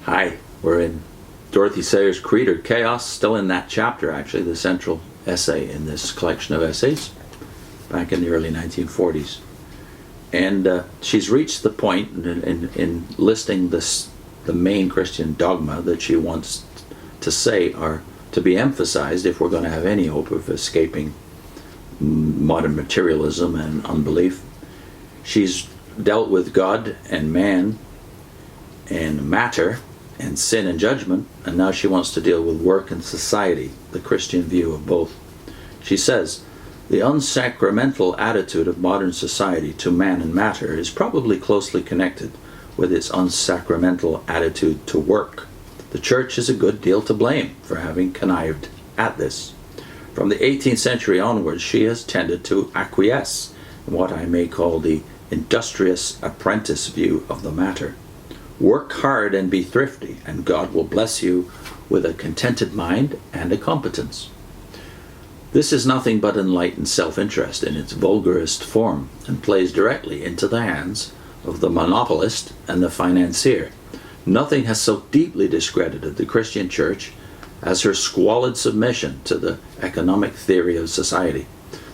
Hi, we're in Dorothy Sayers' Creed, or Chaos, still in that chapter actually, the central essay in this collection of essays, back in the early 1940s. And she's reached the point in listing the main Christian dogma that she wants to say are to be emphasized if we're going to have any hope of escaping modern materialism and unbelief. She's dealt with God and man and matter and sin and judgment, and now she wants to deal with work and society, the Christian view of both. She says, the unsacramental attitude of modern society to man and matter is probably closely connected with its unsacramental attitude to work. The church is a good deal to blame for having connived at this. From the 18th century onwards, she has tended to acquiesce in what I may call the industrious apprentice view of the matter. Work hard and be thrifty, and God will bless you with a contented mind and a competence. This is nothing but enlightened self-interest in its vulgarest form, and plays directly into the hands of the monopolist and the financier. Nothing has so deeply discredited the Christian church as her squalid submission to the economic theory of society.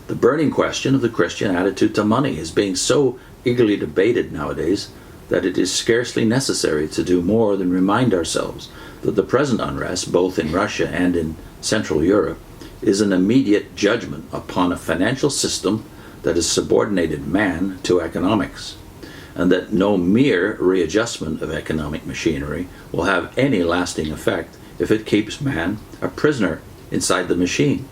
The burning question of the Christian attitude to money is being so eagerly debated nowadays that it is scarcely necessary to do more than remind ourselves that the present unrest, both in Russia and in Central Europe, is an immediate judgment upon a financial system that has subordinated man to economics, and that no mere readjustment of economic machinery will have any lasting effect if it keeps man a prisoner inside the machine.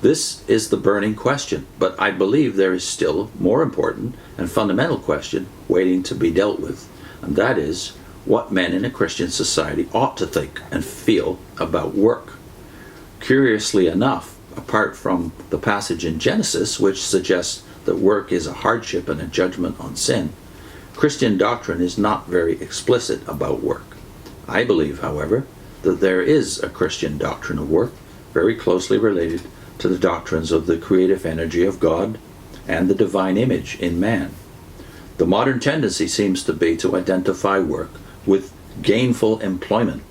This is the burning question, but I believe there is still a more important and fundamental question waiting to be dealt with, and that is what men in a Christian society ought to think and feel about work. Curiously enough, apart from the passage in Genesis which suggests that work is a hardship and a judgment on sin, Christian doctrine is not very explicit about work. I believe, however, that there is a Christian doctrine of work very closely related to the doctrines of the creative energy of God and the divine image in man. The modern tendency seems to be to identify work with gainful employment,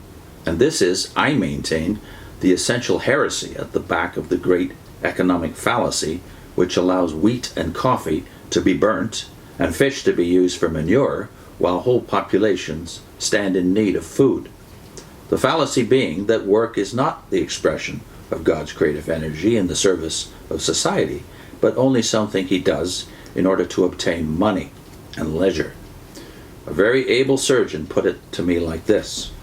and this is, I maintain, the essential heresy at the back of the great economic fallacy which allows wheat and coffee to be burnt and fish to be used for manure while whole populations stand in need of food. The fallacy being that work is not the expression of God's creative energy in the service of society, but only something he does in order to obtain money and leisure. A very able surgeon put it to me like this: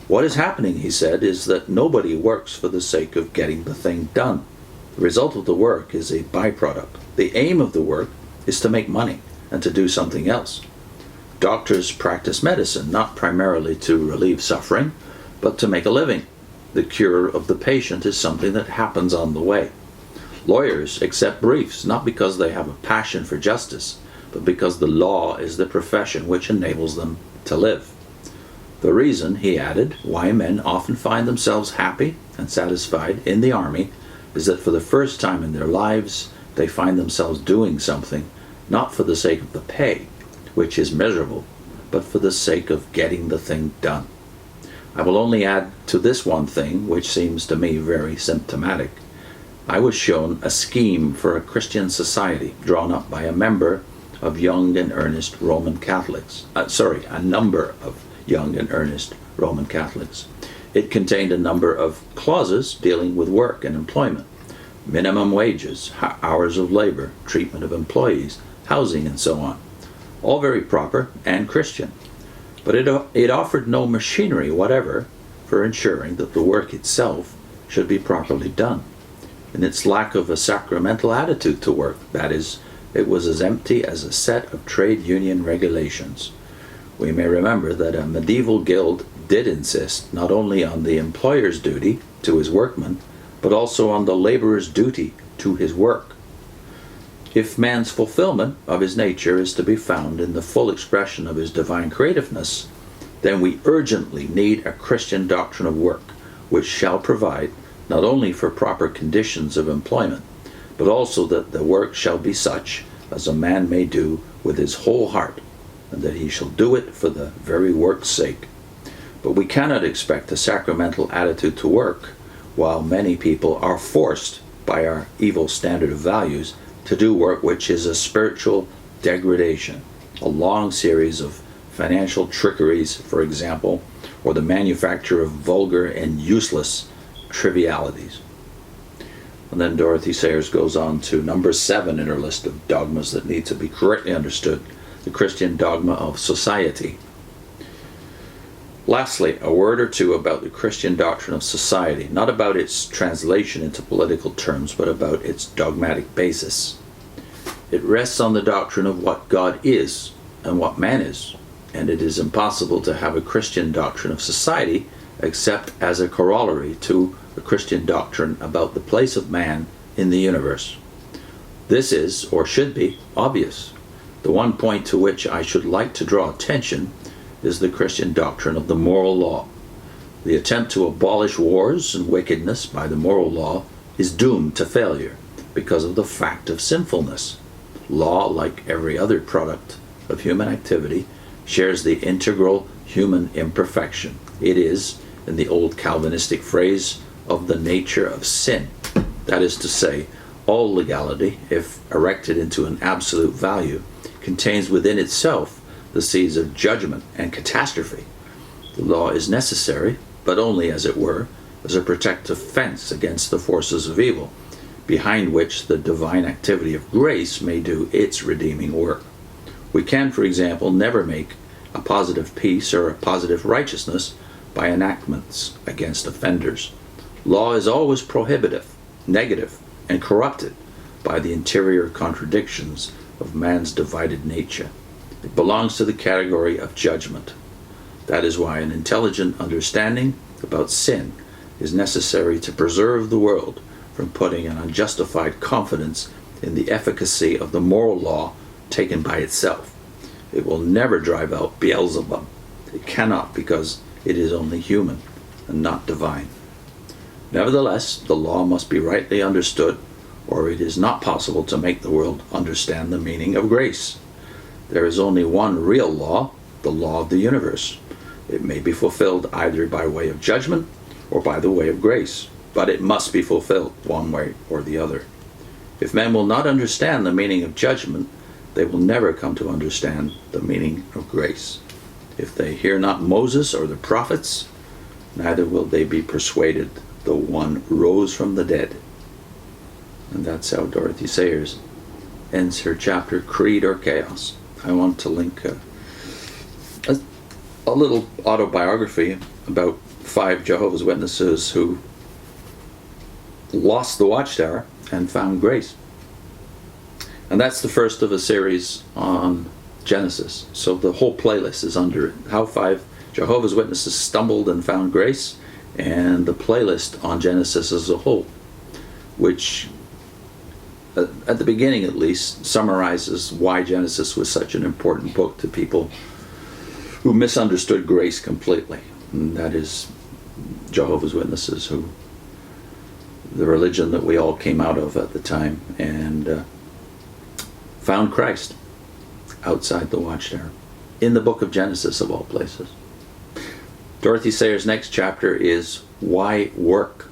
what is happening, he said, is that nobody works for the sake of getting the thing done. The result of the work is a byproduct. The aim of the work is to make money and to do something else. Doctors practice medicine not primarily to relieve suffering, but to make a living. The cure of the patient is something that happens on the way. Lawyers accept briefs not because they have a passion for justice, but because the law is the profession which enables them to live. The reason, he added, why men often find themselves happy and satisfied in the army is that for the first time in their lives they find themselves doing something not for the sake of the pay, which is miserable, but for the sake of getting the thing done. I will only add to this one thing, which seems to me very symptomatic. I was shown a scheme for a Christian society drawn up by a member of young and earnest Roman Catholics. A number of young and earnest Roman Catholics. It contained a number of clauses dealing with work and employment, minimum wages, hours of labor, treatment of employees, housing, and so on. All very proper and Christian. But it offered no machinery whatever for ensuring that the work itself should be properly done. In its lack of a sacramental attitude to work, that is, it was as empty as a set of trade union regulations. We may remember that a medieval guild did insist not only on the employer's duty to his workmen, but also on the laborer's duty to his work. If man's fulfillment of his nature is to be found in the full expression of his divine creativeness, then we urgently need a Christian doctrine of work, which shall provide not only for proper conditions of employment, but also that the work shall be such as a man may do with his whole heart, and that he shall do it for the very work's sake. But we cannot expect a sacramental attitude to work while many people are forced by our evil standard of values to do work which is a spiritual degradation, a long series of financial trickeries, for example, or the manufacture of vulgar and useless trivialities. And then Dorothy Sayers goes on to number 7 in her list of dogmas that need to be correctly understood, the Christian dogma of society. Lastly, a word or two about the Christian doctrine of society, not about its translation into political terms, but about its dogmatic basis. It rests on the doctrine of what God is and what man is, and it is impossible to have a Christian doctrine of society except as a corollary to a Christian doctrine about the place of man in the universe. This is, or should be, obvious. The one point to which I should like to draw attention is the Christian doctrine of the moral law. The attempt to abolish wars and wickedness by the moral law is doomed to failure because of the fact of sinfulness. Law, like every other product of human activity, shares the integral human imperfection. It is, in the old Calvinistic phrase, of the nature of sin. That is to say, all legality, if erected into an absolute value, contains within itself the seeds of judgment and catastrophe. The law is necessary, but only, as it were, as a protective fence against the forces of evil, behind which the divine activity of grace may do its redeeming work. We can, for example, never make a positive peace or a positive righteousness by enactments against offenders. Law is always prohibitive, negative, and corrupted by the interior contradictions of man's divided nature. It belongs to the category of judgment. That is why an intelligent understanding about sin is necessary to preserve the world from putting an unjustified confidence in the efficacy of the moral law taken by itself. It will never drive out Beelzebub. It cannot, because it is only human and not divine. Nevertheless, the law must be rightly understood, or it is not possible to make the world understand the meaning of grace. There is only one real law, the law of the universe. It may be fulfilled either by way of judgment or by the way of grace, but it must be fulfilled one way or the other. If men will not understand the meaning of judgment, they will never come to understand the meaning of grace. If they hear not Moses or the prophets, neither will they be persuaded the one rose from the dead. And that's how Dorothy Sayers ends her chapter, Creed or Chaos. I want to link a little autobiography about 5 Jehovah's Witnesses who lost the Watchtower and found grace. And that's the first of a series on Genesis. So the whole playlist is under it. How 5 Jehovah's Witnesses stumbled and found grace, and the playlist on Genesis as a whole, which at the beginning at least summarizes why Genesis was such an important book to people who misunderstood grace completely. And that is Jehovah's Witnesses, who the religion that we all came out of at the time, and found Christ outside the Watchtower, in the book of Genesis of all places. Dorothy Sayers' next chapter is Why Work?